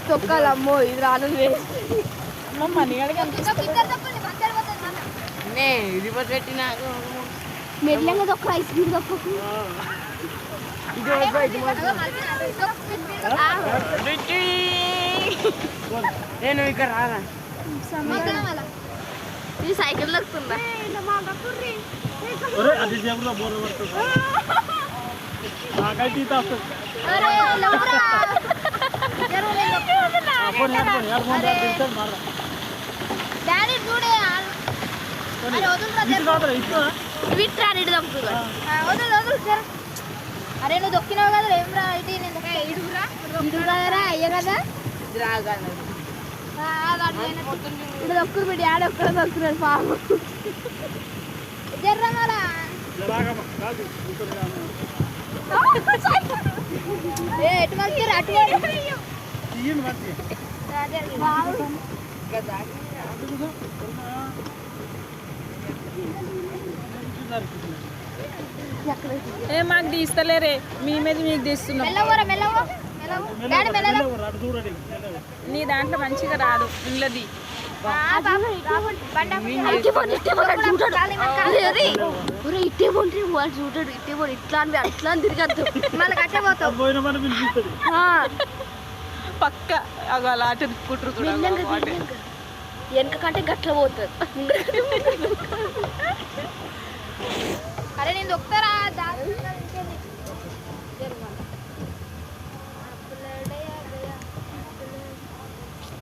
తొక్కాలమ్మో ఇది రాను పెట్టినా మెల్లంగా తొక్క ఐస్ క్రీమ్ తొక్కకు నేను ఇక్కడ రాగా ఇది సైకిల్ దొరుకుతుందా డాడీ చూడే అరే నువ్వు దొక్కినావు కదా ఏం రా ఇటురా అయ్య కదా ఇప్పుడు దొక్కుడు పెట్టి ఆడ ఒక్కడ దొక్కున్నాడు పాము జర్రా మరా ఎటు మళ్ళీ అటు మాకు తీస్తలేరే మీ మీద మీకు తీస్తున్నాం నీ దాంట్లో మంచిగా రాదు ఇళ్ళది ఇట్టే పోండి వాళ్ళు చూడాడు ఇట్టే పోయి ఇట్లా అని అట్లా అని తిరిగద్దు మళ్ళీ కట్టే పోతావు పక్క అలా తిప్పుకుంటారు వెనక కంటే గట్ల పోతుంది అరే నేను దొక్కుతారా